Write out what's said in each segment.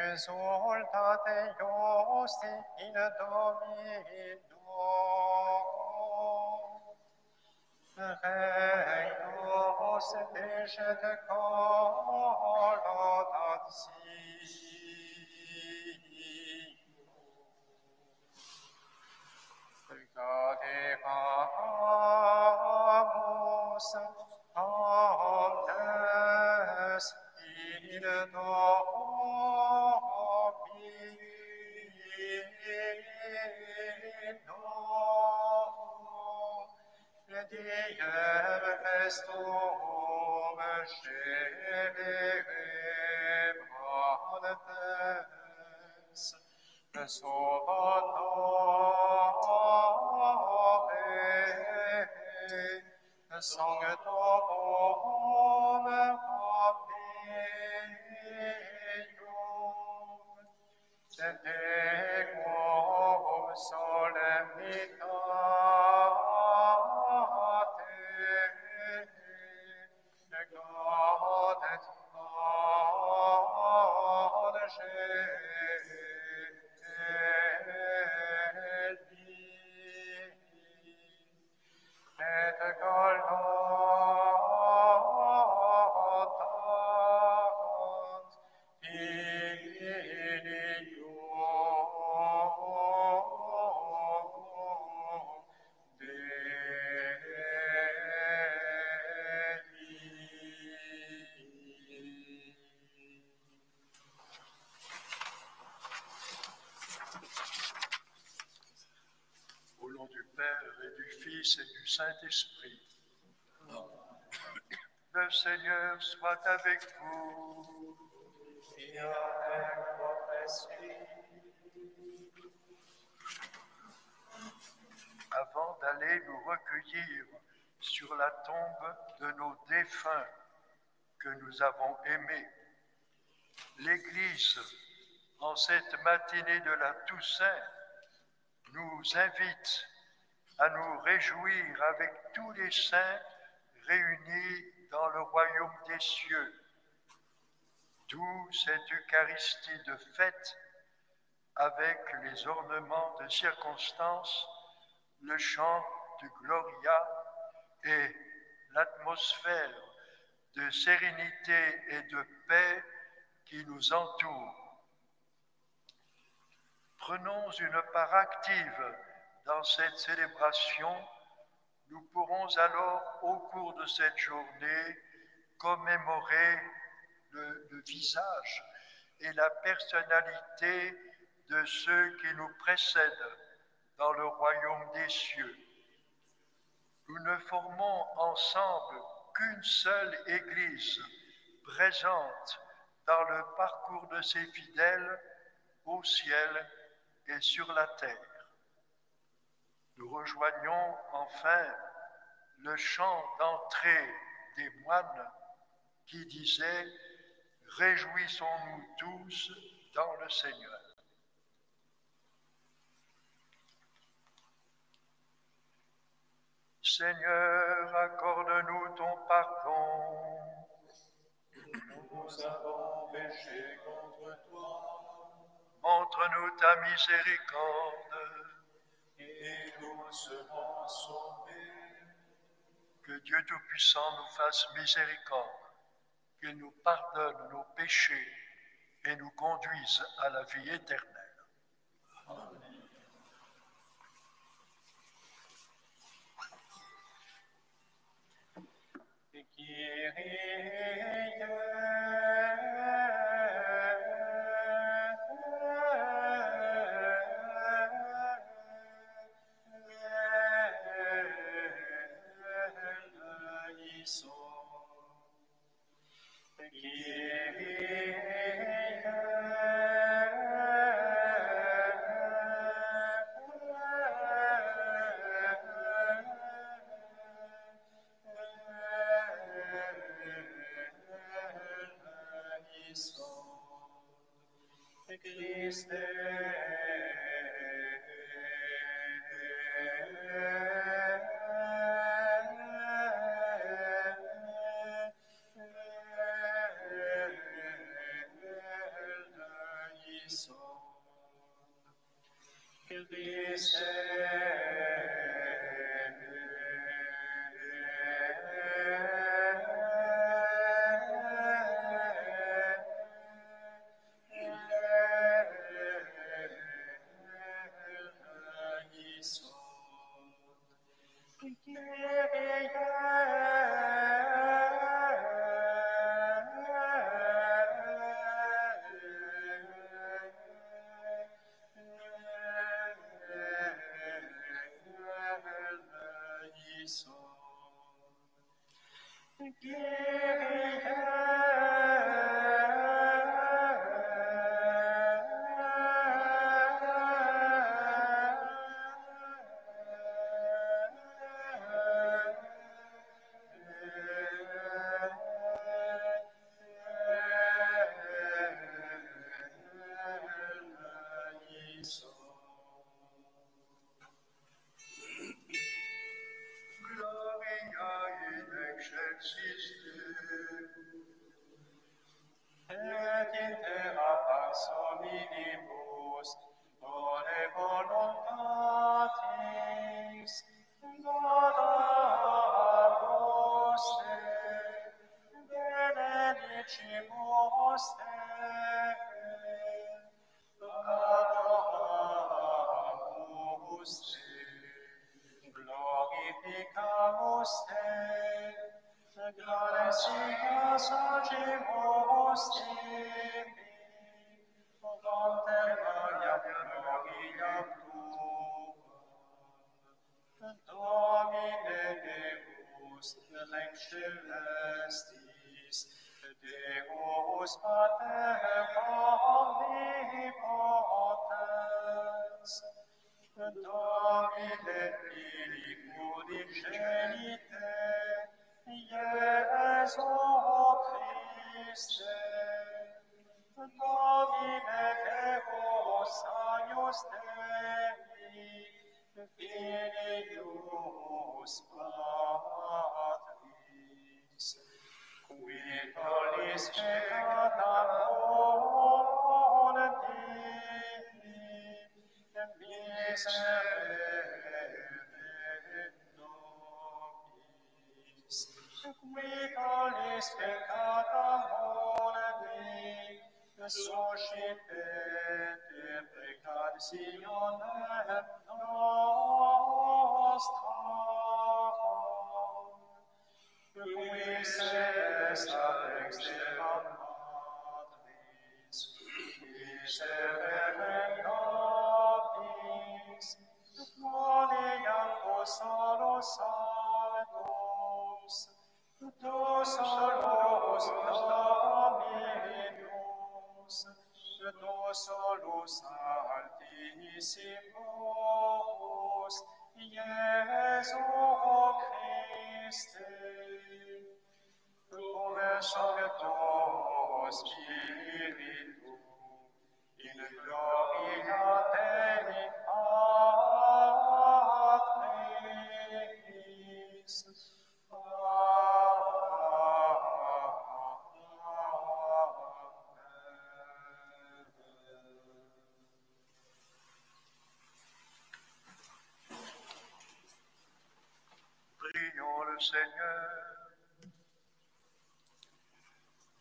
Exultate Iosi in Domino, Reinos decet colodat Gaudeamus omnes in Domino, Diem festum celebrantes, Sovatore, Sanctorum Omnium, Dequum solemnitate, Gaudet et gallotat inium Dei. Au nom du Père et du Fils et du Saint-Esprit. Le Seigneur soit avec vous. Et avec votre esprit. Avant d'aller nous recueillir sur la tombe de nos défunts que nous avons aimés, l'Église, en cette matinée de la Toussaint, nous invite à nous réjouir avec tous les saints réunis dans le royaume des cieux. D'où cette Eucharistie de fête avec les ornements de circonstance, le chant du Gloria et l'atmosphère de sérénité et de paix qui nous entoure. Prenons une part active dans cette célébration. Nous pourrons alors, au cours de cette journée, commémorer le visage et la personnalité de ceux qui nous précèdent dans le royaume des cieux. Nous ne formons ensemble qu'une seule Église présente dans le parcours de ses fidèles au ciel et sur la terre. Nous rejoignons enfin le chant d'entrée des moines qui disait « Réjouissons-nous tous dans le Seigneur ». Seigneur, accorde-nous ton pardon. Nous avons péché contre toi, Montre-nous ta miséricorde. et nous serons sauvés. Que Dieu Tout-Puissant nous fasse miséricorde, qu'il nous pardonne nos péchés et nous conduise à la vie éternelle.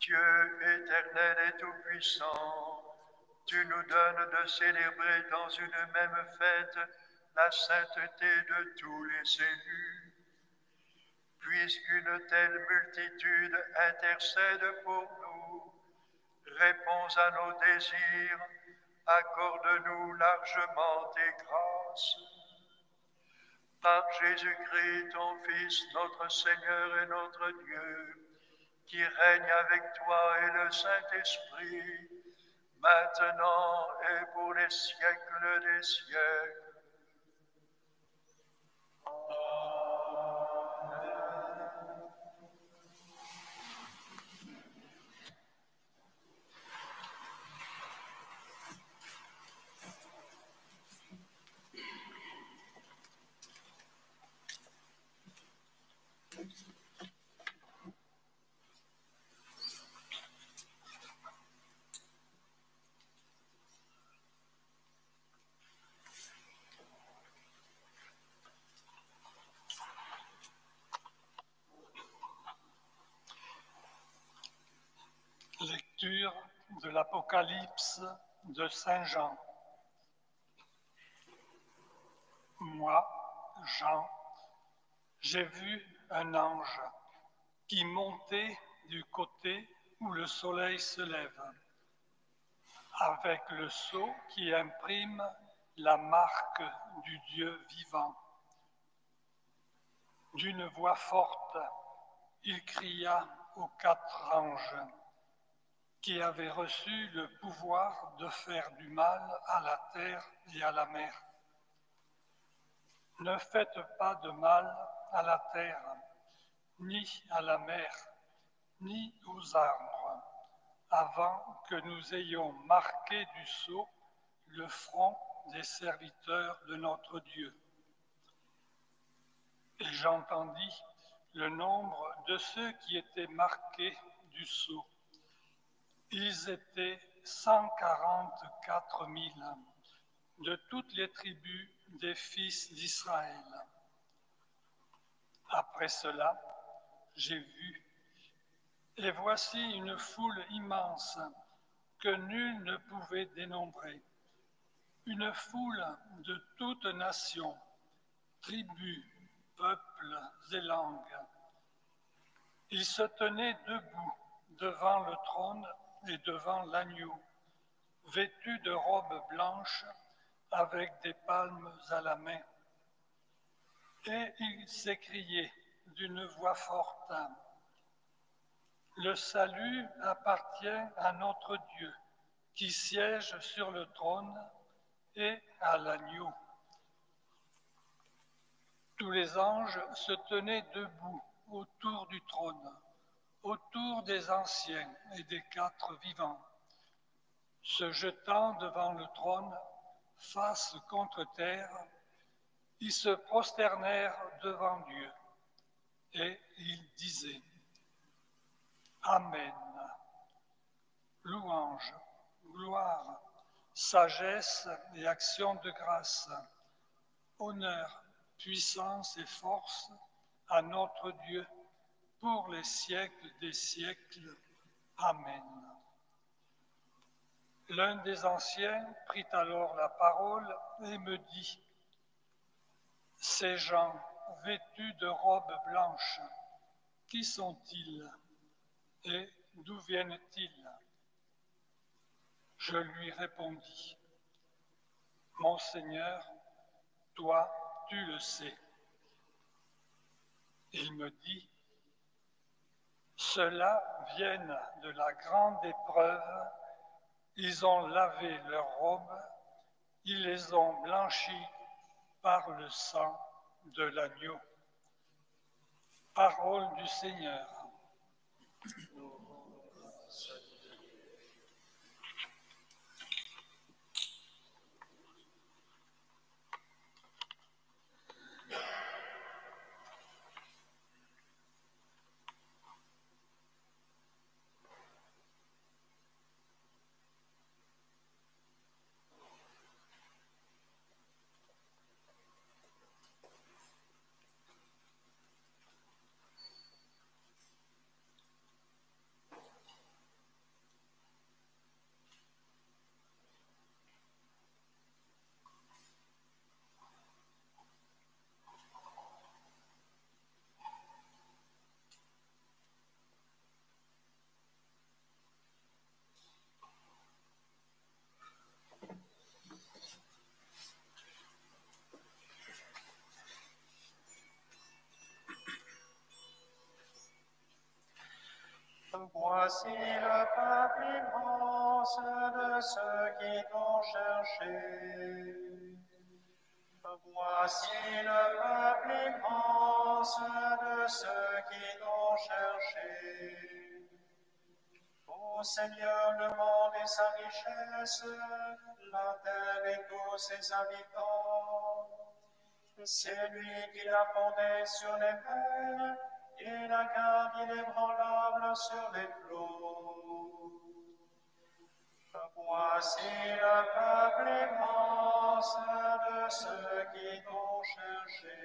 Dieu éternel et tout-puissant, tu nous donnes de célébrer dans une même fête la sainteté de tous les élus. Puisqu'une telle multitude intercède pour nous, réponds à nos désirs, accorde-nous largement tes grâces. Par Jésus-Christ, ton Fils, notre Seigneur et notre Dieu, qui règne avec toi et le Saint-Esprit, maintenant et pour les siècles des siècles. Lecture de l'Apocalypse de Saint Jean. Moi, Jean, j'ai vu un ange qui montait du côté où le soleil se lève, avec le sceau qui imprime la marque du Dieu vivant. D'une voix forte, il cria aux 4 anges qui avaient reçu le pouvoir de faire du mal à la terre et à la mer. Ne faites pas de mal à la terre, ni à la mer, ni aux arbres, avant que nous ayons marqué du sceau le front des serviteurs de notre Dieu. Et j'entendis le nombre de ceux qui étaient marqués du sceau. Ils étaient 144 000 de toutes les tribus des fils d'Israël. Après cela, j'ai vu, et voici une foule immense que nul ne pouvait dénombrer, une foule de toutes nations, tribus, peuples et langues. Ils se tenaient debout devant le trône et devant l'agneau, vêtus de robes blanches avec des palmes à la main. Et ils s'écriaient d'une voix forte, « Le salut appartient à notre Dieu, qui siège sur le trône, et à l'agneau. » Tous les anges se tenaient debout autour du trône, autour des anciens et des 4 vivants. Se jetant devant le trône, face contre terre, ils se prosternèrent devant Dieu et ils disaient « Amen. Louange, gloire, sagesse et action de grâce, honneur, puissance et force à notre Dieu pour les siècles des siècles. Amen. » L'un des anciens prit alors la parole et me dit, « Ces gens vêtus de robes blanches, qui sont-ils et d'où viennent-ils » Je lui répondis, « Mon Seigneur, toi, tu le sais. » Il me dit, « Ceux-là viennent de la grande épreuve. Ils ont lavé leurs robes, ils les ont blanchies par le sang de l'agneau. » Parole du Seigneur. Voici le peuple immense de ceux qui t'ont cherché. Voici le peuple immense de ceux qui t'ont cherché. Ô Seigneur, le monde et sa richesse, la terre et tous ses habitants. C'est lui qui l'a fondé sur les mers et la garde inébranlable sur les flots. Voici le peuple immense de ceux qui t'ont cherché.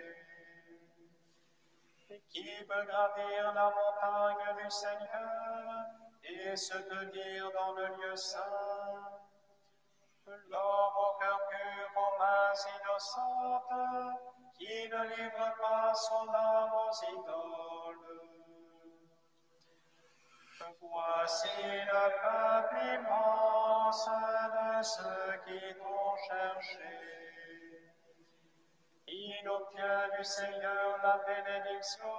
Qui peut gravir la montagne du Seigneur et se tenir dans le lieu saint? L'homme au cœur pur, aux mains innocentes, qui ne livre pas son âme aux idoles. Voici le peuple immense de ceux qui t'ont cherché. Il obtient du Seigneur la bénédiction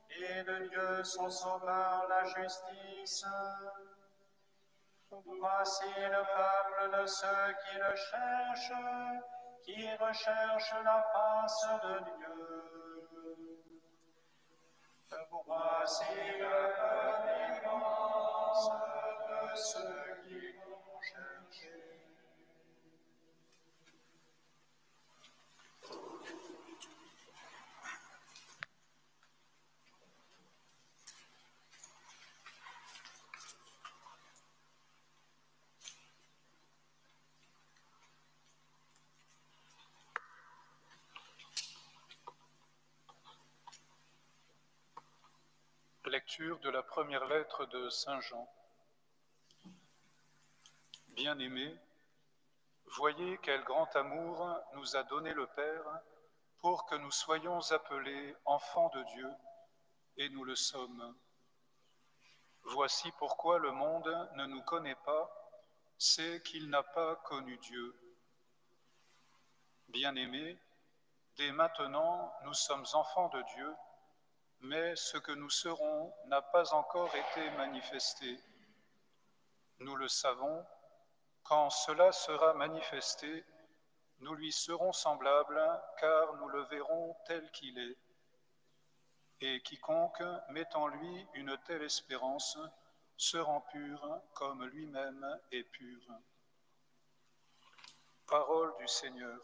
et de Dieu son sauveur la justice. Voici le peuple de ceux qui le cherchent, qui recherchent la face de Dieu. Voici le peuple immense de ceux qui l'ont cherché. Lecture de la première lettre de Saint Jean. Bien-aimés, voyez quel grand amour nous a donné le Père pour que nous soyons appelés enfants de Dieu, et nous le sommes. Voici pourquoi le monde ne nous connaît pas, c'est qu'il n'a pas connu Dieu. Bien-aimés, dès maintenant nous sommes enfants de Dieu, mais ce que nous serons n'a pas encore été manifesté. Nous le savons, quand cela sera manifesté, nous lui serons semblables, car nous le verrons tel qu'il est. Et quiconque met en lui une telle espérance se rend pur comme lui-même est pur. Parole du Seigneur.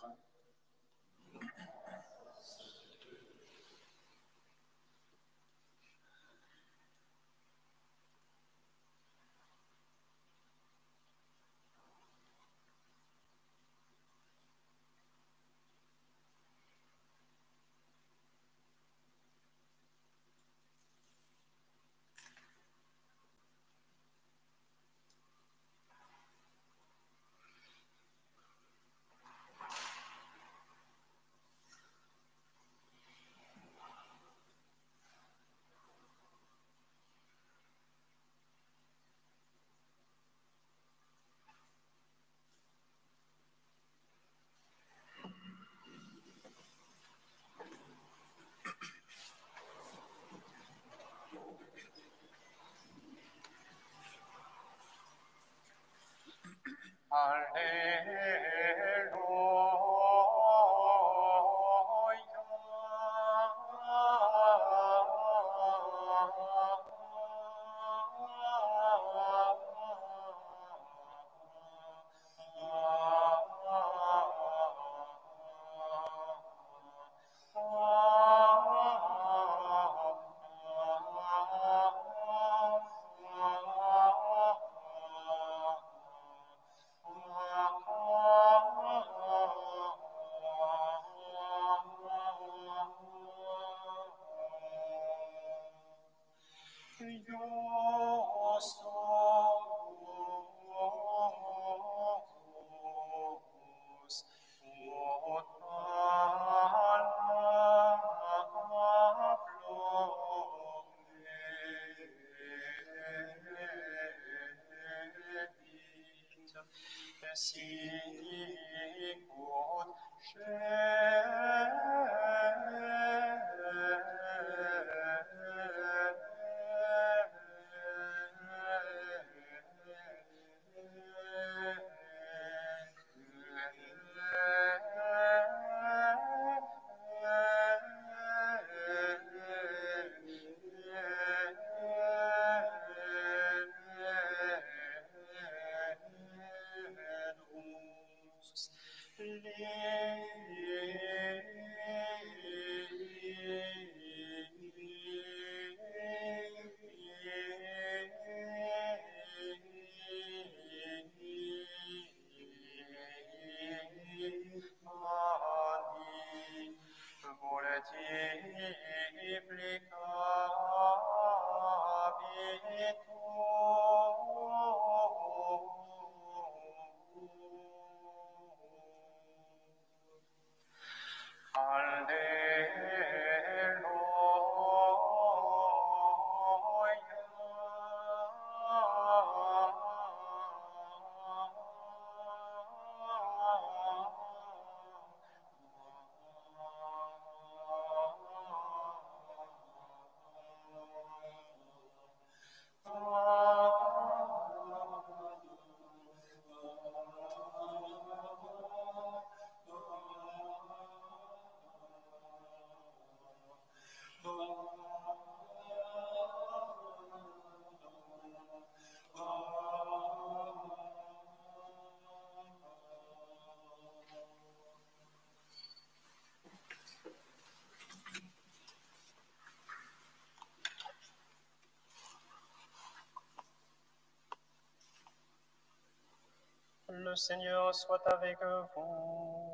Le Seigneur soit avec vous.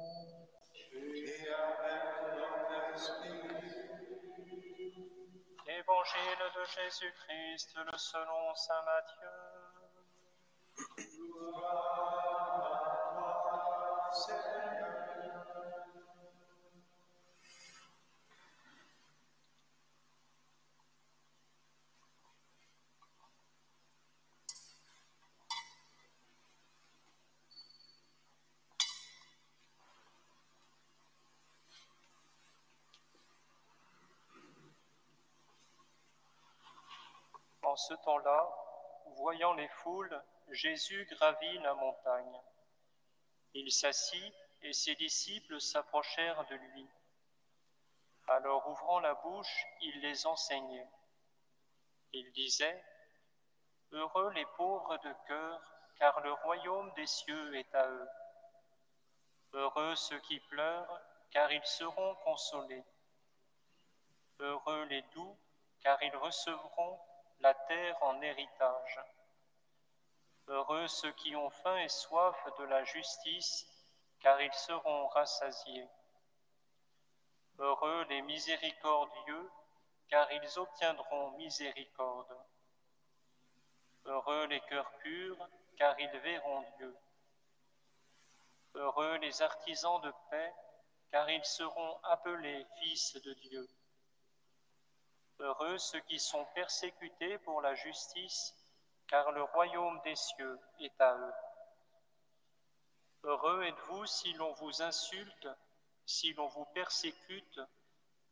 Et avec notre esprit. Évangile de Jésus-Christ selon saint Matthieu. En ce temps-là, voyant les foules, Jésus gravit la montagne. Il s'assit et ses disciples s'approchèrent de lui. Alors, ouvrant la bouche, il les enseignait. Il disait : « Heureux les pauvres de cœur, car le royaume des cieux est à eux. Heureux ceux qui pleurent, car ils seront consolés. Heureux les doux, car ils recevront la terre en héritage. Heureux ceux qui ont faim et soif de la justice, car ils seront rassasiés. Heureux les miséricordieux, car ils obtiendront miséricorde. Heureux les cœurs purs, car ils verront Dieu. Heureux les artisans de paix, car ils seront appelés fils de Dieu. Heureux ceux qui sont persécutés pour la justice, car le royaume des cieux est à eux. Heureux êtes-vous si l'on vous insulte, si l'on vous persécute,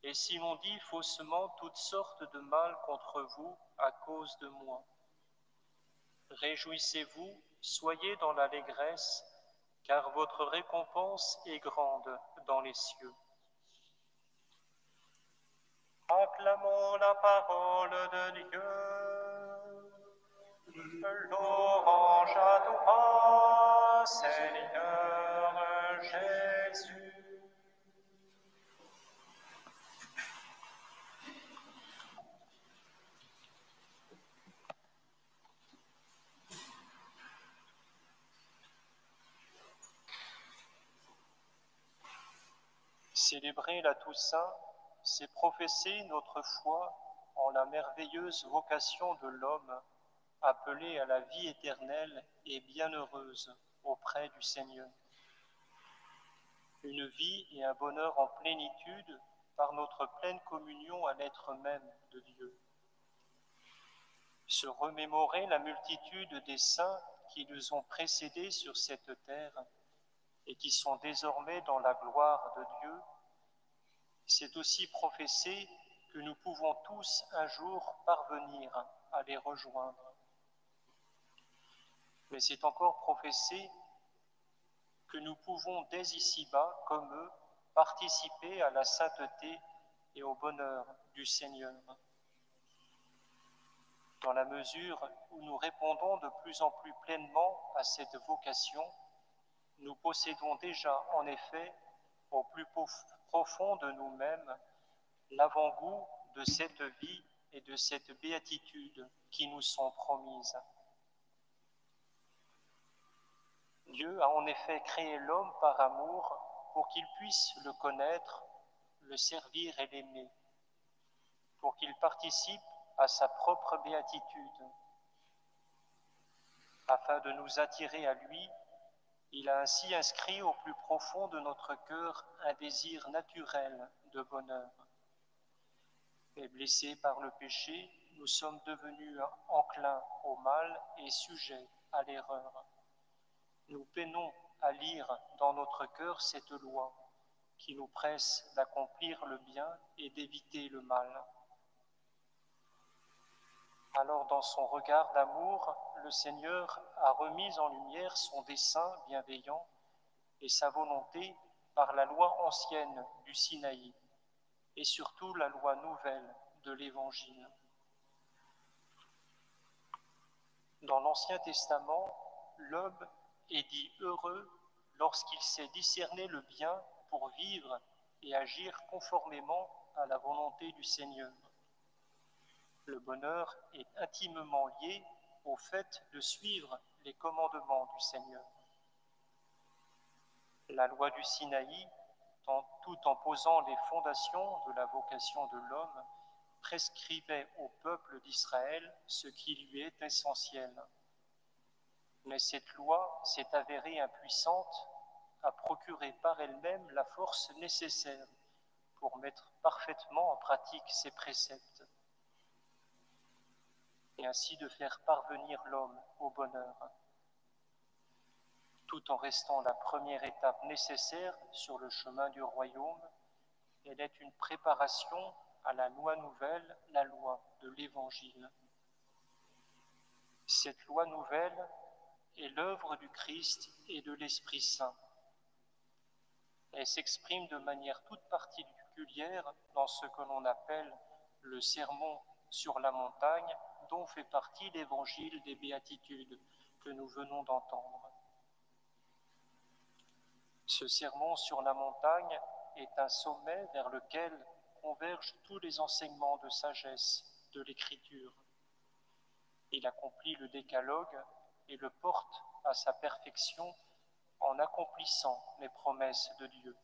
et si l'on dit faussement toutes sortes de mal contre vous à cause de moi. Réjouissez-vous, soyez dans l'allégresse, car votre récompense est grande dans les cieux. Acclamons la parole de Dieu. Louange à toi, Seigneur Jésus. Célébrer la Toussaint, c'est professer notre foi en la merveilleuse vocation de l'homme, appelé à la vie éternelle et bienheureuse auprès du Seigneur. Une vie et un bonheur en plénitude par notre pleine communion à l'être même de Dieu. Se remémorer la multitude des saints qui nous ont précédés sur cette terre et qui sont désormais dans la gloire de Dieu, c'est aussi professer que nous pouvons tous un jour parvenir à les rejoindre. Mais c'est encore professer que nous pouvons dès ici-bas, comme eux, participer à la sainteté et au bonheur du Seigneur. Dans la mesure où nous répondons de plus en plus pleinement à cette vocation, nous possédons déjà en effet au plus profond de nous-mêmes l'avant-goût de cette vie et de cette béatitude qui nous sont promises. Dieu a en effet créé l'homme par amour pour qu'il puisse le connaître, le servir et l'aimer, pour qu'il participe à sa propre béatitude. Afin de nous attirer à lui, il a ainsi inscrit au plus profond de notre cœur un désir naturel de bonheur. Mais blessés par le péché, nous sommes devenus enclins au mal et sujets à l'erreur. Nous peinons à lire dans notre cœur cette loi qui nous presse d'accomplir le bien et d'éviter le mal. Alors, dans son regard d'amour, le Seigneur a remis en lumière son dessein bienveillant et sa volonté par la loi ancienne du Sinaï et surtout la loi nouvelle de l'Évangile. Dans l'Ancien Testament, l'homme est dit heureux lorsqu'il sait discerner le bien pour vivre et agir conformément à la volonté du Seigneur. Le bonheur est intimement lié au fait de suivre les commandements du Seigneur. La loi du Sinaï, tout en posant les fondations de la vocation de l'homme, prescrivait au peuple d'Israël ce qui lui est essentiel. Mais cette loi s'est avérée impuissante à procurer par elle-même la force nécessaire pour mettre parfaitement en pratique ses préceptes, et ainsi de faire parvenir l'homme au bonheur, tout en restant la première étape nécessaire sur le chemin du royaume. Elle est une préparation à la loi nouvelle, la loi de l'Évangile. Cette loi nouvelle est l'œuvre du Christ et de l'Esprit Saint. Elle s'exprime de manière toute particulière dans ce que l'on appelle le sermon sur la montagne, dont fait partie l'Évangile des Béatitudes que nous venons d'entendre. Ce sermon sur la montagne est un sommet vers lequel convergent tous les enseignements de sagesse de l'Écriture. Il accomplit le décalogue et le porte à sa perfection en accomplissant les promesses de Dieu.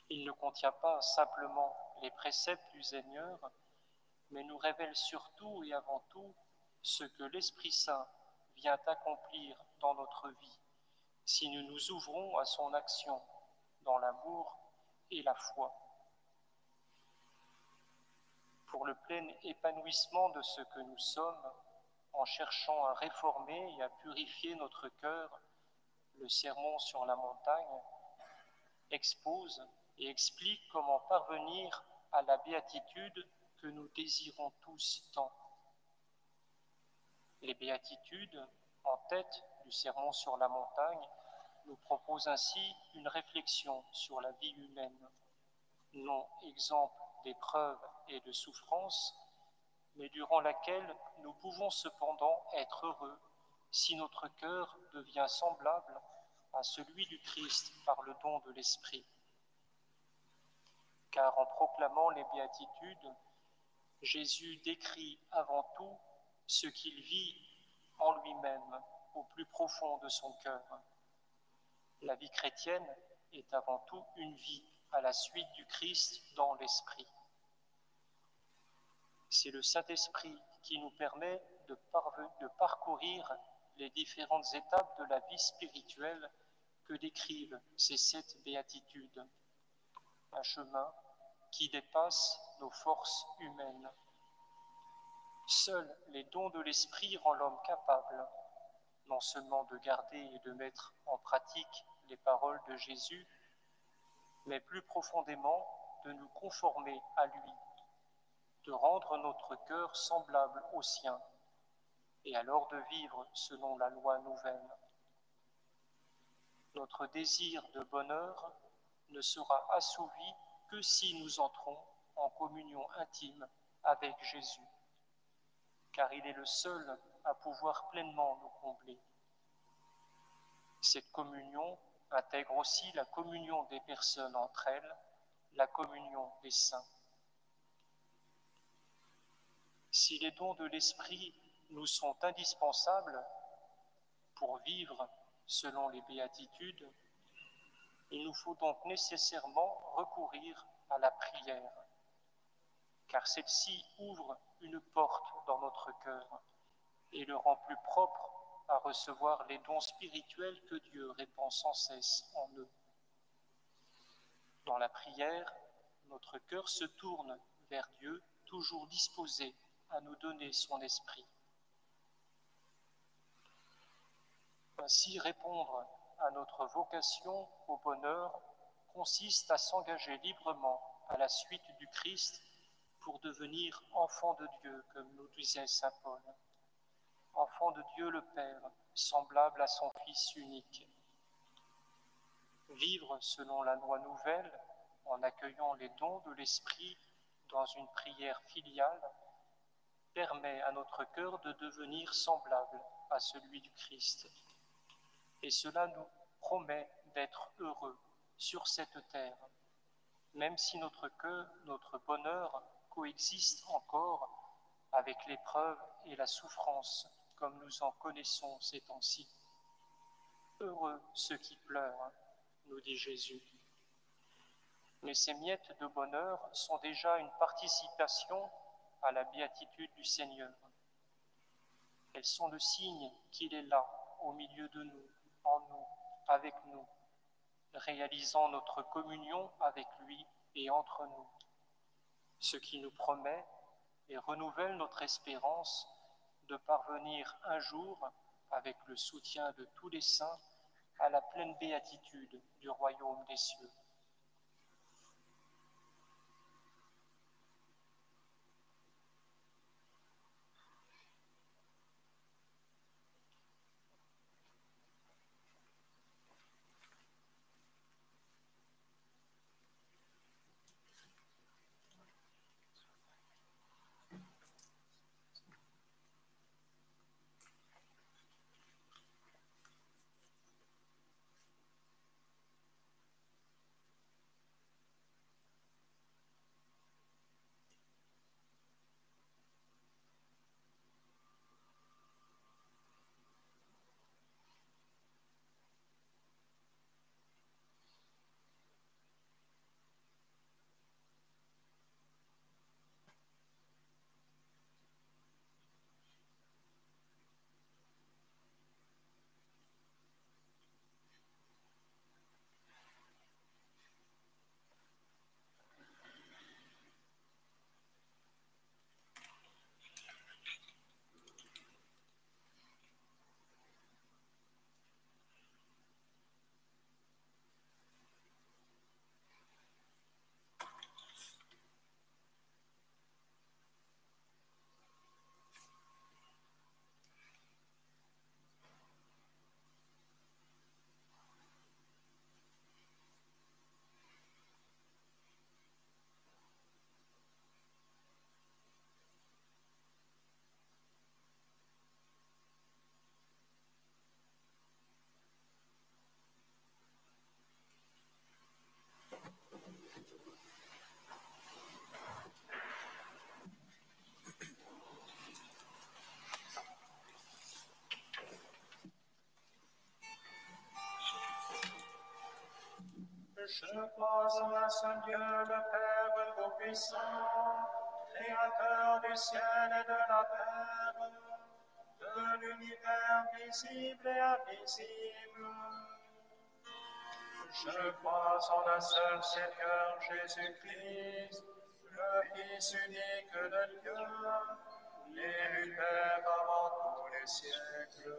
Il ne contient pas simplement les préceptes du Seigneur, mais nous révèle surtout et avant tout ce que l'Esprit Saint vient accomplir dans notre vie, si nous nous ouvrons à son action dans l'amour et la foi. Pour le plein épanouissement de ce que nous sommes, en cherchant à réformer et à purifier notre cœur, le sermon sur la montagne expose et explique comment parvenir à la béatitude que nous désirons tous tant. Les béatitudes, en tête du sermon sur la montagne, nous proposent ainsi une réflexion sur la vie humaine, non exemple d'épreuves et de souffrances, mais durant laquelle nous pouvons cependant être heureux si notre cœur devient semblable à celui du Christ par le don de l'Esprit. Car en proclamant les béatitudes, Jésus décrit avant tout ce qu'il vit en lui-même au plus profond de son cœur. La vie chrétienne est avant tout une vie à la suite du Christ dans l'Esprit. C'est le Saint-Esprit qui nous permet de parcourir les différentes étapes de la vie spirituelle que décrivent ces 7 béatitudes. Un chemin qui dépasse nos forces humaines. Seuls les dons de l'Esprit rendent l'homme capable, non seulement de garder et de mettre en pratique les paroles de Jésus, mais plus profondément de nous conformer à lui, de rendre notre cœur semblable au sien, et alors de vivre selon la loi nouvelle. Notre désir de bonheur ne sera assouvi que si nous entrons en communion intime avec Jésus, car il est le seul à pouvoir pleinement nous combler. Cette communion intègre aussi la communion des personnes entre elles, la communion des saints. Si les dons de l'Esprit nous sont indispensables pour vivre selon les béatitudes, il nous faut donc nécessairement recourir à la prière, car celle-ci ouvre une porte dans notre cœur et le rend plus propre à recevoir les dons spirituels que Dieu répand sans cesse en eux. Dans la prière, notre cœur se tourne vers Dieu, toujours disposé à nous donner son esprit. Ainsi, répondre à notre vocation au bonheur consiste à s'engager librement à la suite du Christ pour devenir enfant de Dieu, comme nous disait saint Paul. Enfant de Dieu le Père, semblable à son Fils unique. Vivre selon la loi nouvelle, en accueillant les dons de l'Esprit dans une prière filiale, permet à notre cœur de devenir semblable à celui du Christ. Et cela nous promet d'être heureux sur cette terre, même si notre cœur, notre bonheur coexiste encore avec l'épreuve et la souffrance, comme nous en connaissons ces temps-ci. Heureux ceux qui pleurent, nous dit Jésus. Mais ces miettes de bonheur sont déjà une participation à la béatitude du Seigneur. Elles sont le signe qu'il est là, au milieu de nous, en nous, avec nous, réalisant notre communion avec lui et entre nous, ce qui nous promet et renouvelle notre espérance de parvenir un jour, avec le soutien de tous les saints, à la pleine béatitude du royaume des cieux. Je crois en un seul Dieu, le Père Tout-Puissant, Créateur du ciel et de la terre, de l'univers visible et invisible. Je crois en un seul Seigneur Jésus-Christ, le Fils unique de Dieu, élu Père avant tous les siècles.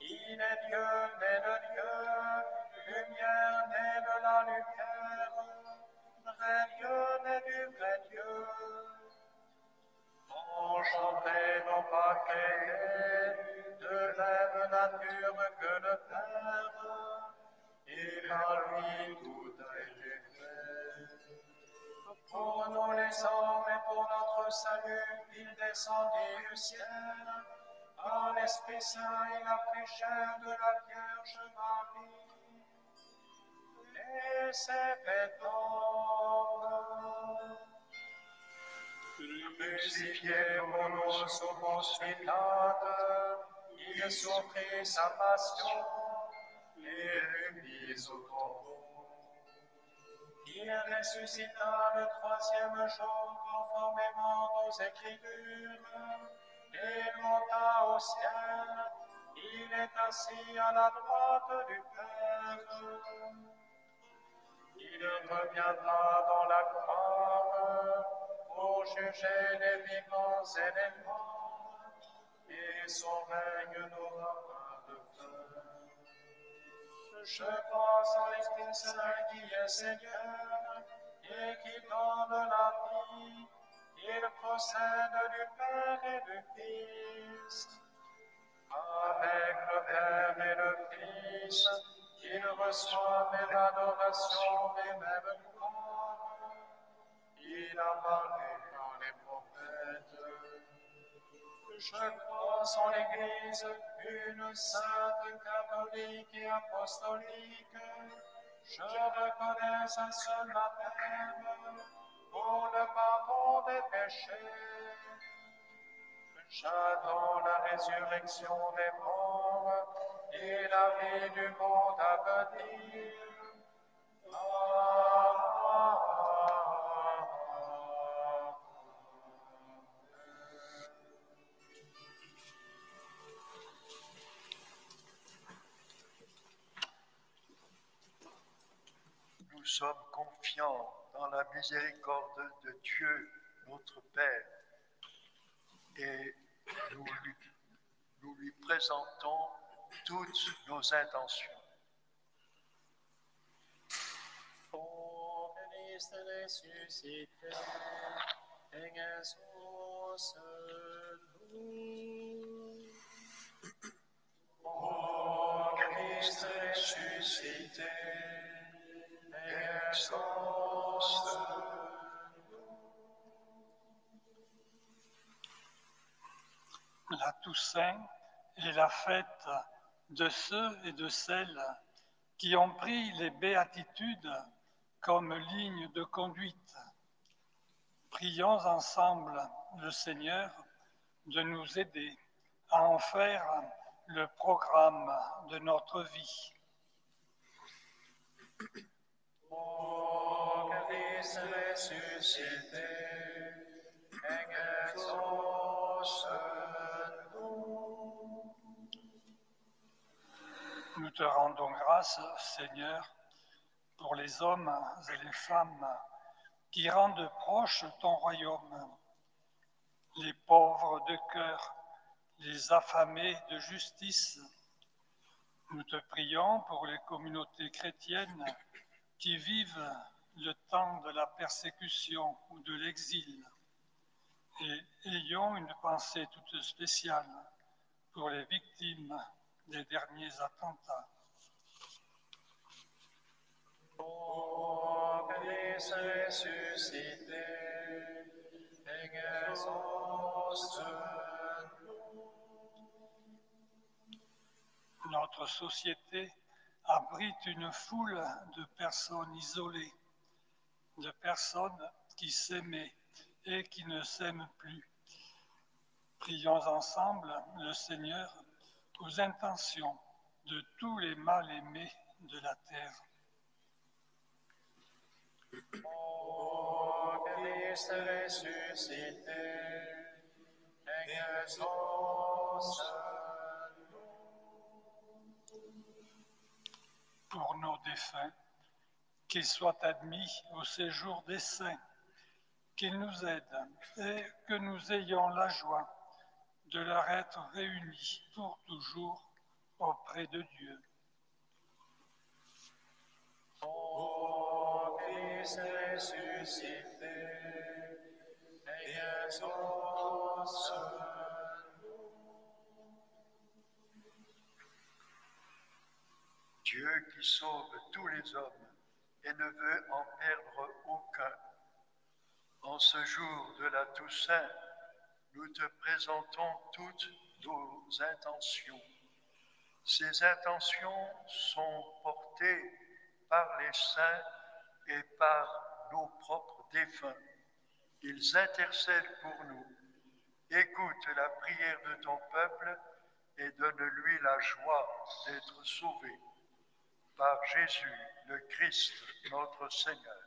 Il est Dieu, né de Dieu, lumière née de la lumière, vrai Dieu né du vrai Dieu. Engendré, non pas créé, de même nature que le Père, et par lui tout a été fait. Pour nous les hommes et pour notre salut, il descendit du ciel. Par l'Esprit Saint, il a pris chair de la Vierge Marie. Et s'est fait homme. Crucifié pour nous sous Ponce Pilate, il souffrit sa passion et fut mis au tombeau. Il ressuscita le troisième jour conformément aux Écritures et monta au ciel. Il est assis à la droite du Père. Il reviendra dans la gloire pour juger les vivants et les morts, et son règne n'aura pas de fin. Je crois en l'Esprit Saint qui est Seigneur et qui donne la vie. Il procède du Père et du Fils. Avec le Père et le Fils, il reçoit même l'adoration et même gloire. Il a parlé par les prophètes. Je crois en l'Église, une sainte, catholique et apostolique. Je reconnais un seul baptême pour le pardon des péchés. J'attends la résurrection des morts et la vie du monde à venir. Nous sommes confiants dans la miséricorde de Dieu, notre Père, et nous lui présentons toutes nos intentions. Ô Christ ressuscité, exauce-nous. Ô Christ ressuscité, exauce-nous. La Toussaint est la fête de ceux et de celles qui ont pris les béatitudes comme ligne de conduite. Prions ensemble le Seigneur de nous aider à en faire le programme de notre vie. Ô Christ ressuscité, exauce-nous. Nous te rendons grâce, Seigneur, pour les hommes et les femmes qui rendent proche ton royaume, les pauvres de cœur, les affamés de justice. Nous te prions pour les communautés chrétiennes qui vivent le temps de la persécution ou de l'exil, et ayons une pensée toute spéciale pour les victimes des derniers attentats. Ô Christ ressuscité, exauce-nous. Notre société abrite une foule de personnes isolées, de personnes qui s'aimaient et qui ne s'aiment plus. Prions ensemble le Seigneur aux intentions de tous les mal-aimés de la terre. Ô Christ ressuscité, exauce-nous. Pour nos défunts, qu'ils soient admis au séjour des saints, qu'ils nous aident et que nous ayons la joie de leur être réunis pour toujours auprès de Dieu. Ô Christ ressuscité, exauce-nous. Dieu qui sauve tous les hommes et ne veut en perdre aucun. En ce jour de la Toussaint, nous te présentons toutes nos intentions. Ces intentions sont portées par les saints et par nos propres défunts. Ils intercèdent pour nous. Écoute la prière de ton peuple et donne-lui la joie d'être sauvé. Par Jésus, le Christ, notre Seigneur.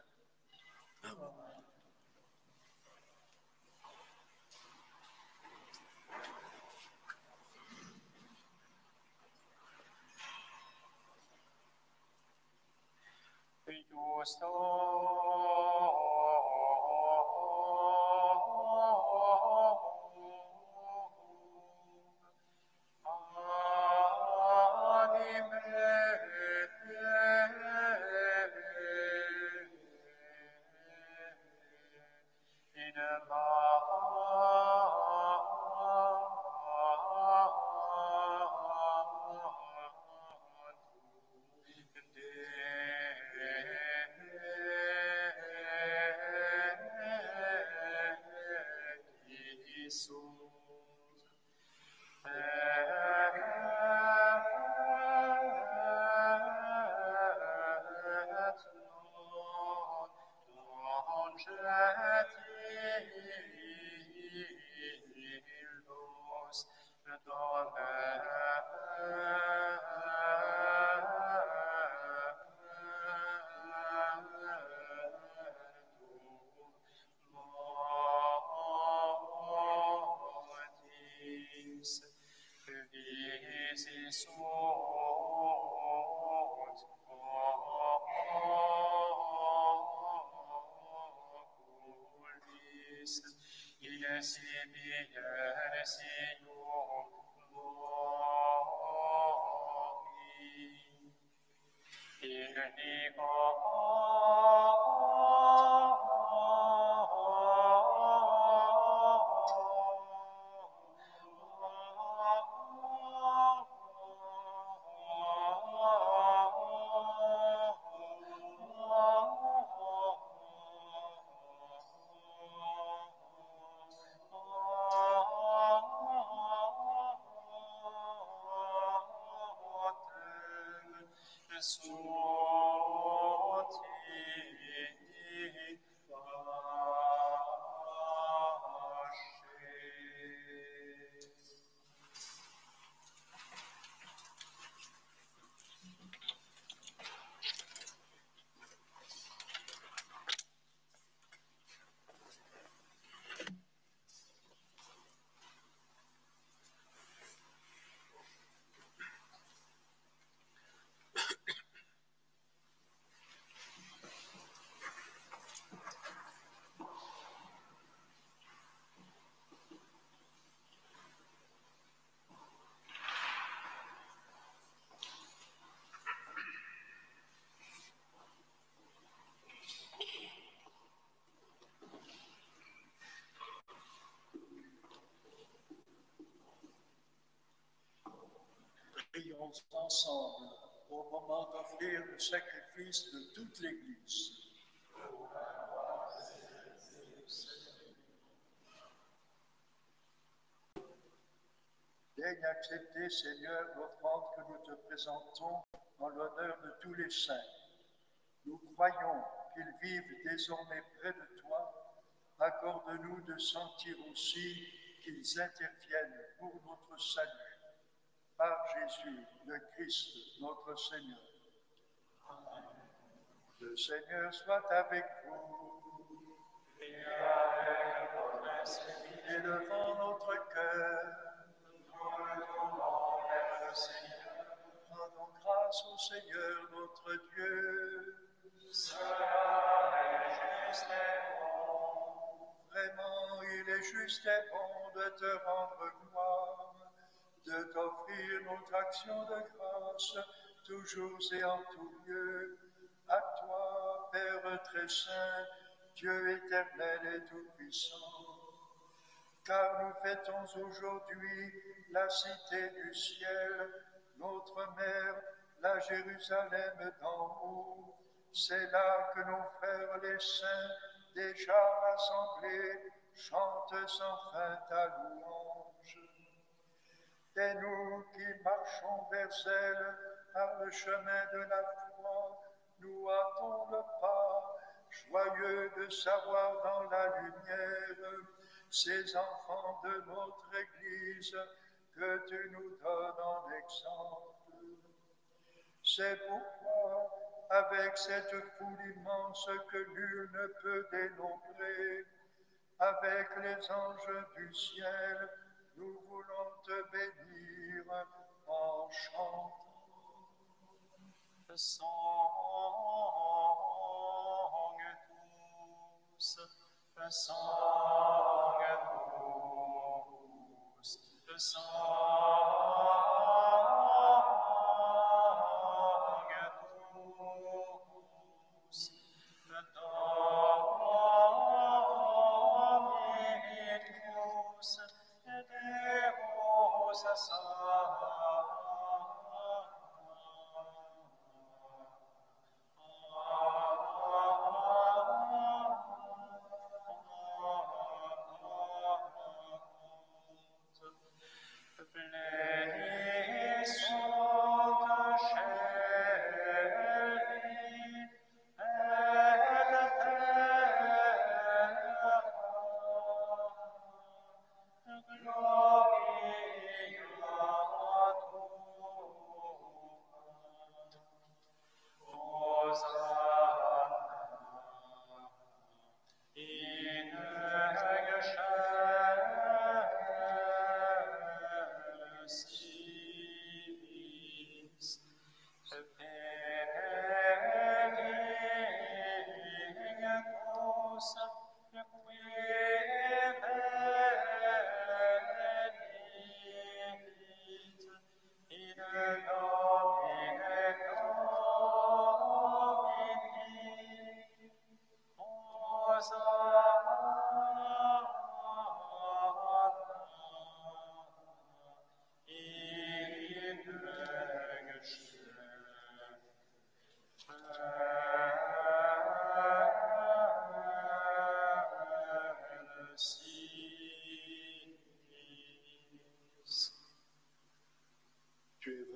Prions ensemble au moment d'offrir le sacrifice de toute l'Église. Daigne accepter, Seigneur, l'offrande que nous te présentons en l'honneur de tous les saints. Nous croyons qu'ils vivent désormais près de toi. Accorde-nous de sentir aussi qu'ils interviennent pour notre salut. Par Jésus, le Christ, notre Seigneur. Amen. Le Seigneur soit avec vous. Et avec votre esprit. Élevons notre cœur. Nous le tournons vers le Seigneur. Rendons grâce au Seigneur notre Dieu. Cela est juste et bon. Vraiment, il est juste et bon de te rendre gloire, de t'offrir notre action de grâce, toujours et en tout lieu, à toi, Père très saint, Dieu éternel et tout-puissant. Car nous fêtons aujourd'hui la cité du ciel, notre mère, la Jérusalem d'en haut. C'est là que nos frères les saints, déjà rassemblés, chantent sans fin ta louange. Et nous qui marchons vers elle par le chemin de la foi, nous hâtons le pas, joyeux de savoir dans la lumière ces enfants de notre Église que tu nous donnes en exemple. C'est pourquoi, avec cette foule immense que nul ne peut dénombrer, avec les anges du ciel, nous voulons te bénir en chantant. Song tous, song tous,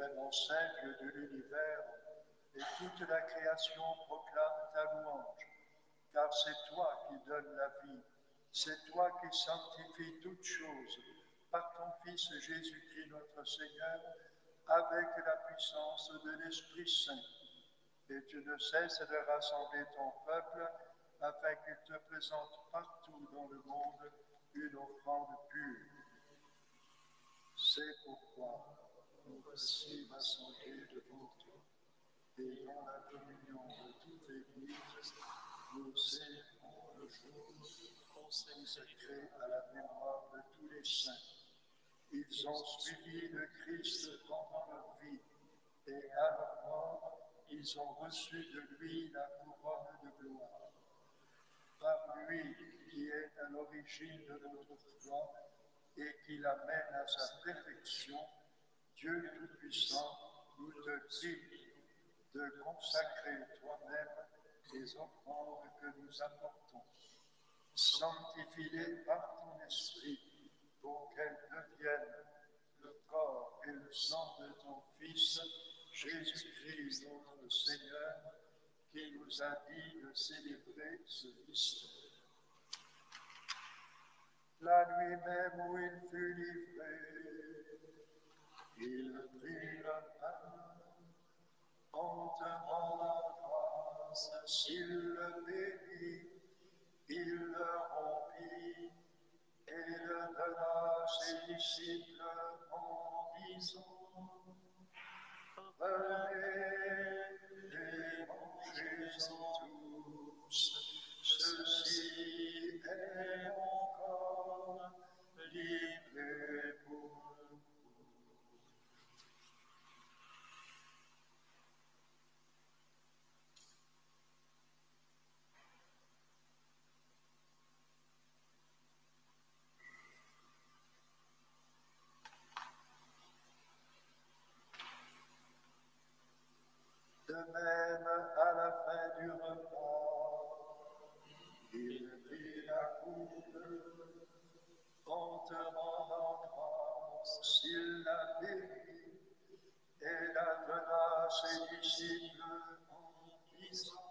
vraiment saint Dieu de l'univers, et toute la création proclame ta louange, car c'est toi qui donnes la vie, c'est toi qui sanctifies toutes choses par ton Fils Jésus-Christ notre Seigneur, avec la puissance de l'Esprit Saint. Et tu ne cesses de rassembler ton peuple afin qu'il te présente partout dans le monde une offrande pure. C'est pourquoi nous voici rassemblés devant toi, et dans la communion de toute l'Église, nous célébrons le jour consacré à la mémoire de tous les saints. Ils ont suivi le Christ pendant leur vie, et à leur mort, ils ont reçu de lui la couronne de gloire. Par lui, qui est à l'origine de notre foi et qui l'amène à sa perfection, Dieu Tout-Puissant nous te prie de consacrer toi-même les offrandes que nous apportons. Sanctifie-les par ton esprit pour qu'elles deviennent le corps et le sang de ton Fils, Jésus-Christ notre Seigneur, qui nous a dit de célébrer ce mystère. La nuit même où il fut livré, il prit le pain, en te rendant grâce, s'il le bénit, il le rompit et le donna à ses disciples en disant: Venez et mangez-en tous, ceci est mon corps livré pour vous. De même, à la fin du repas, il prit la coupe, en te rendant grâce, il la bénit et la donna à ses disciples en disant: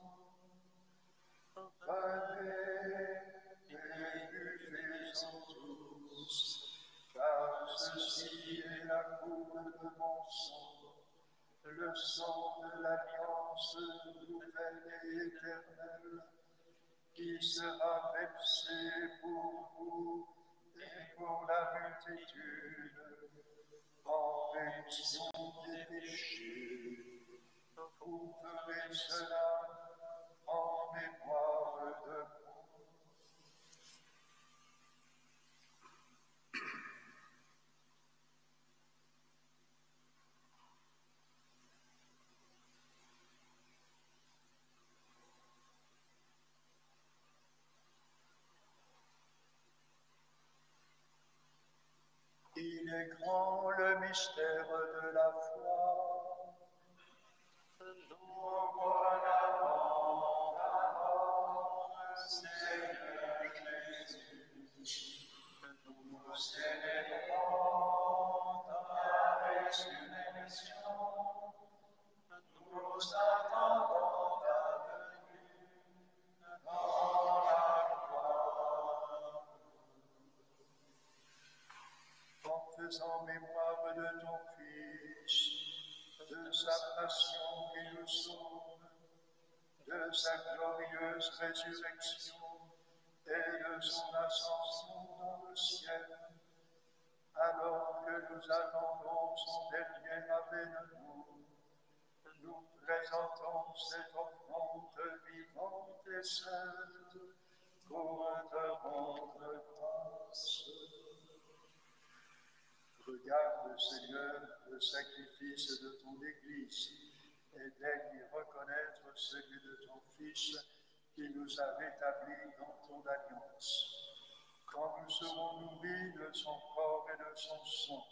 Venez et buvez-en tous, car ceci est la coupe de mon sang, le sang de l'alliance nouvelle et éternelle, qui sera versé pour vous et pour la multitude, en rémission des péchés. Vous ferez cela en mémoire de moi. Il est grand le mystère de la foi. Nous croyons ta mort, Seigneur Jésus. Nous célébrons ta résurrection. Nous attendons ta venue dans la gloire. En faisant mémoire de ton Fils, de sa passion qui nous sauve, de sa glorieuse résurrection et de son ascension dans le ciel, alors que nous attendons son dernier avènement, nous présentons cette offrande vivante et sainte pour te rendre grâce. Regarde, Seigneur, le sacrifice de ton Église et daigne y reconnaître celui de ton Fils qui nous a rétablis dans ton alliance. Quand nous serons nourris de son corps et de son sang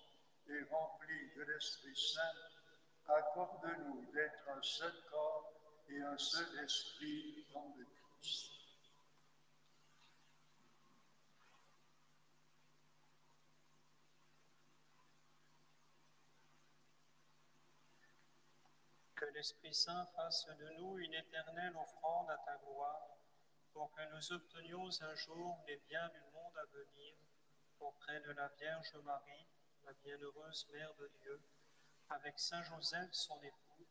et remplis de l'Esprit Saint, accorde-nous d'être un seul corps et un seul esprit dans le Christ. l'Esprit Saint fasse de nous une éternelle offrande à ta gloire, pour que nous obtenions un jour les biens du monde à venir, auprès de la Vierge Marie, la bienheureuse Mère de Dieu, avec Saint Joseph son époux,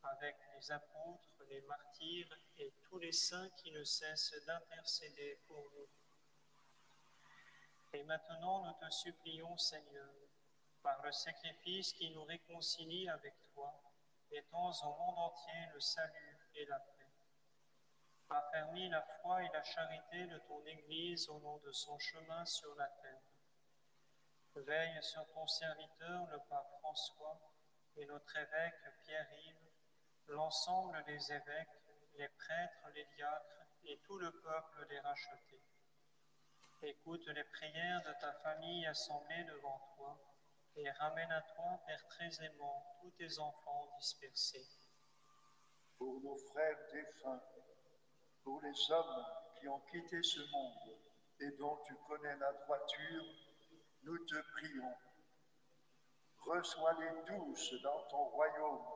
avec les apôtres, les martyrs et tous les saints qui ne cessent d'intercéder pour nous. Et maintenant, nous te supplions, Seigneur, par le sacrifice qui nous réconcilie avec toi, étends au monde entier le salut et la paix. Affermis la foi et la charité de ton Église au long de son chemin sur la terre. Veille sur ton serviteur, le pape François, et notre évêque Pierre-Yves, l'ensemble des évêques, les prêtres, les diacres et tout le peuple des rachetés. Écoute les prières de ta famille assemblée devant toi et ramène à toi, Père très aimant, tous tes enfants dispersés. Pour nos frères défunts, pour les hommes qui ont quitté ce monde et dont tu connais la droiture, nous te prions. Reçois-les tous dans ton royaume,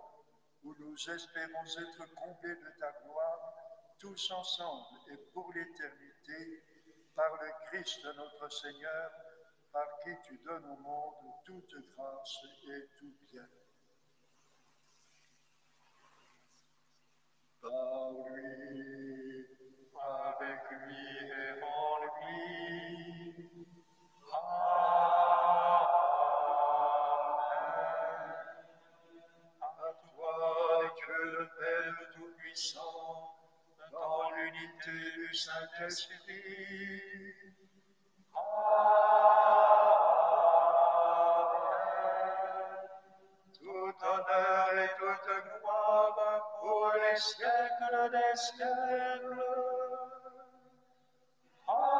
où nous espérons être comblés de ta gloire, tous ensemble et pour l'éternité, par le Christ notre Seigneur, par qui tu donnes au monde toute grâce et tout bien. Par lui, avec lui et en lui. Amen. À toi, Dieu le Père Tout-Puissant, dans l'unité du Saint-Esprit. Amen. Tout honneur et toute gloire pour les siècles des siècles. Amen.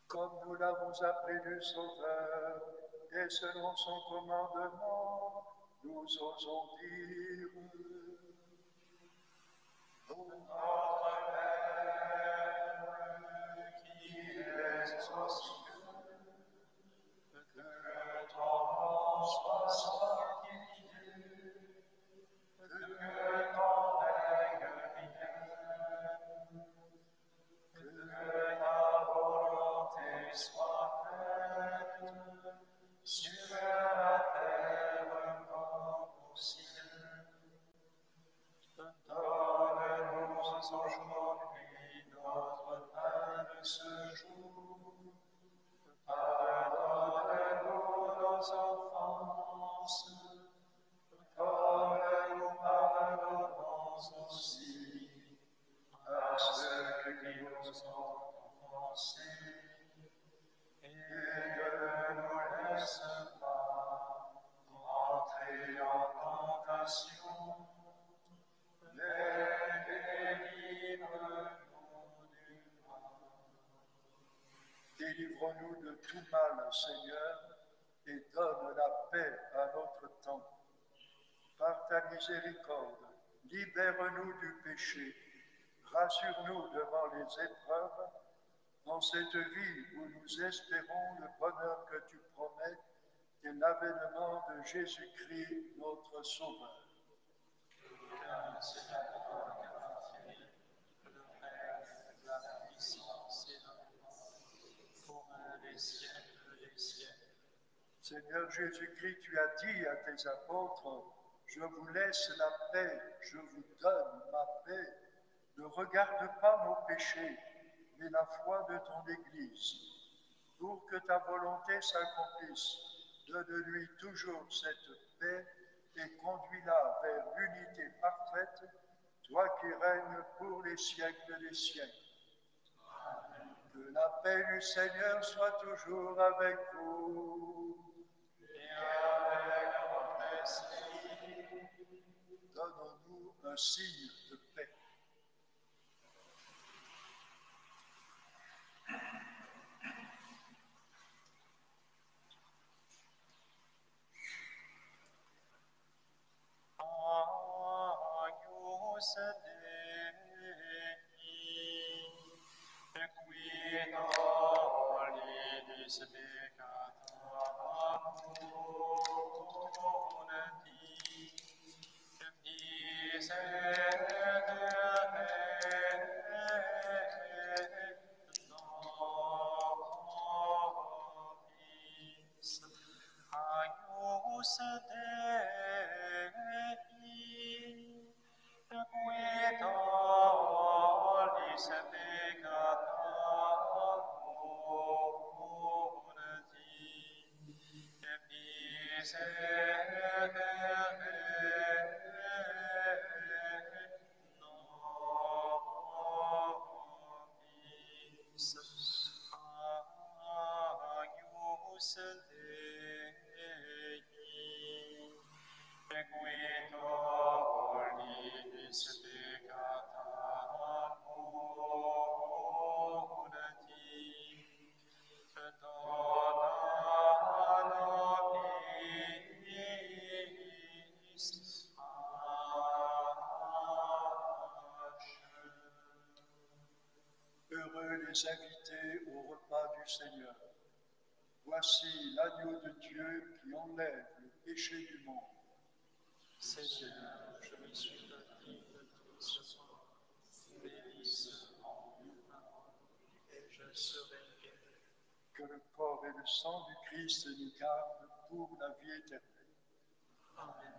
Comme nous l'avons appris du Sauveur, et selon son commandement, nous osons dire: Notre Père, qui es aux cieux, que ton nom soit sanctifié, que ton règne vienne, que ta volonté soit faite sur la terre comme au ciel. Donne-nous aujourd'hui notre pain de ce jour. Pardonne-nous nos offenses, comme nous pardonnons aussi à ceux qui nous ont offensés. Et ne nous laisse pas entrer en tentation, mais délivre-nous du mal. Délivre-nous de tout mal, Seigneur, et donne la paix à notre temps. Par ta miséricorde, libère-nous du péché, rassure-nous devant les épreuves, dans cette vie où nous espérons le bonheur que tu promets et l'avènement de Jésus-Christ, notre Sauveur. Car c'est à toi qu'appartient le règne, la puissance et la gloire, pour les siècles des siècles. Seigneur Jésus-Christ, tu as dit à tes apôtres: je vous laisse la paix, je vous donne ma paix. Ne regarde pas nos péchés, mais la foi de ton Église. Pour que ta volonté s'accomplisse, donne-lui toujours cette paix et conduis-la vers l'unité parfaite, toi qui règnes pour les siècles des siècles. Amen. Que la paix du Seigneur soit toujours avec vous. Et avec votre esprit, Donne-nous un signe de paix. Agnus Dei. tollis peccata mundi, miserere nobis, aius Dei, qui tollis peccata mundi, miserere nobis, aius Dei, qui tollis peccata mundi, dona nobis pace. Heureux les invités au repas du Seigneur. Voici l'agneau de Dieu qui enlève le péché du monde. Seigneur, je me suis pas digne de ce soir, mais dis seulement une parole, et je serai guéri. Que le corps et le sang du Christ nous gardent pour la vie éternelle. Amen.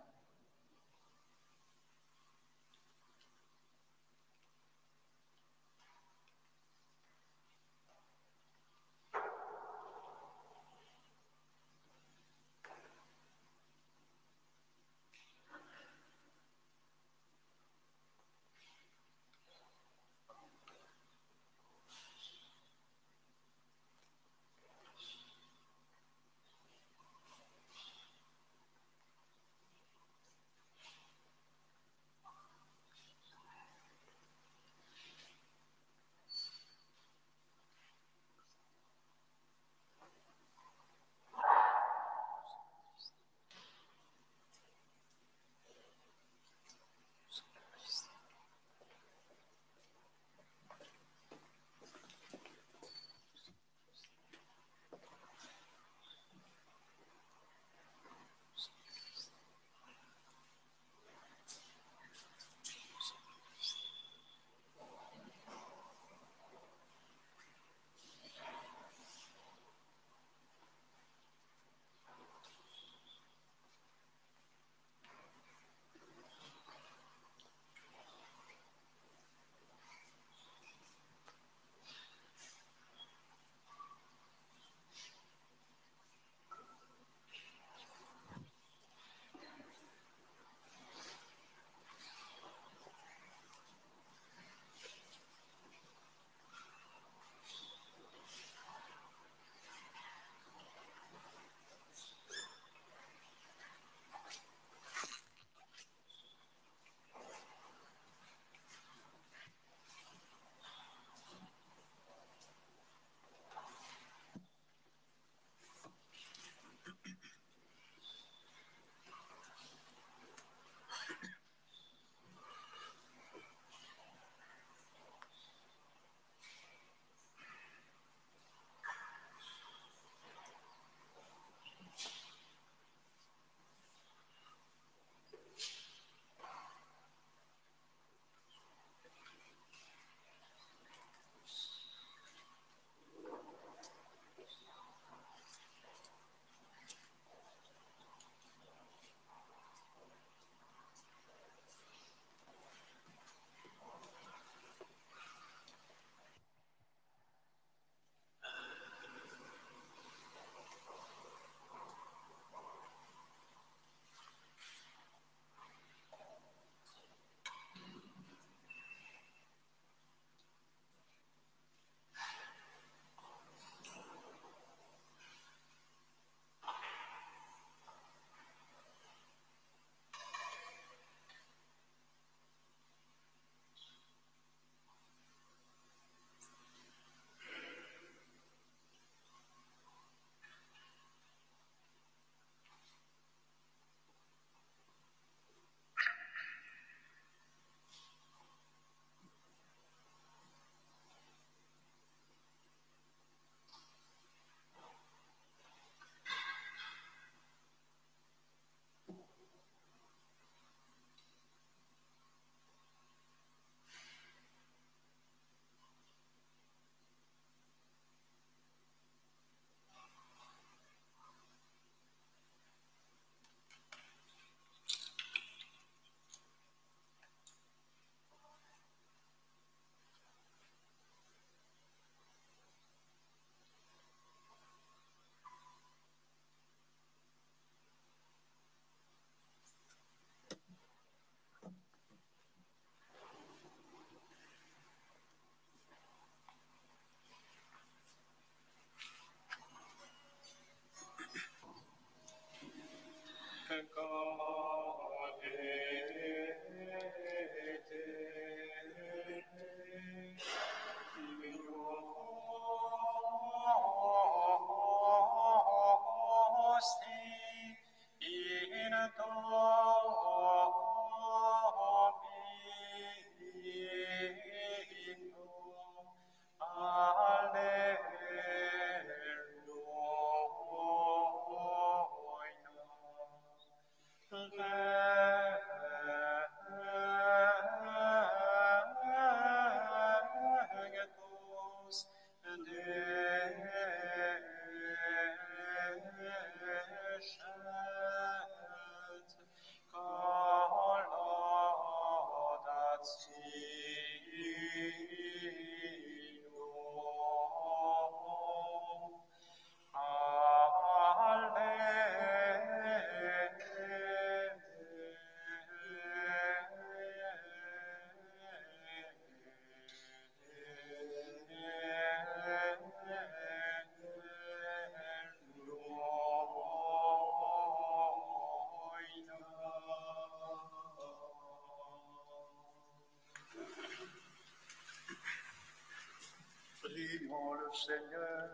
Prions le Seigneur.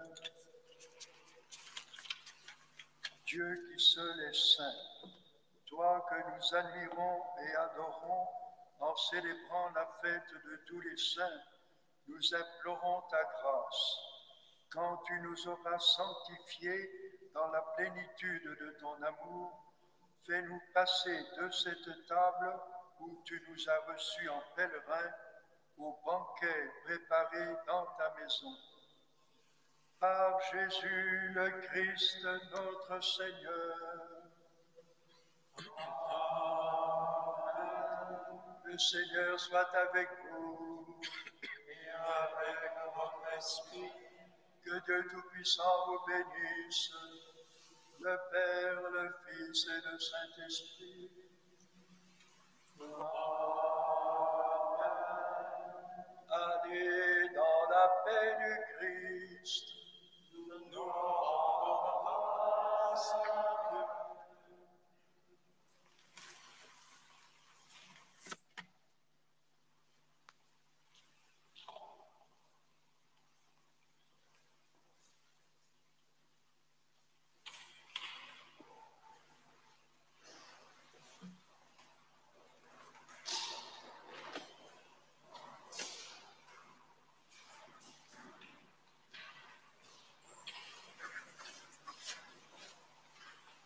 Dieu qui seul est saint, toi que nous admirons et adorons en célébrant la fête de tous les saints, nous implorons ta grâce. Quand tu nous auras sanctifiés dans la plénitude de ton amour, fais-nous passer de cette table où tu nous as reçus en pèlerins au banquet préparé dans ta maison. Par Jésus le Christ, notre Seigneur. Le Seigneur soit avec vous Et avec votre esprit, que Dieu Tout-Puissant vous bénisse, le Père, le Fils et le Saint-Esprit. Allez dans la paix du Christ.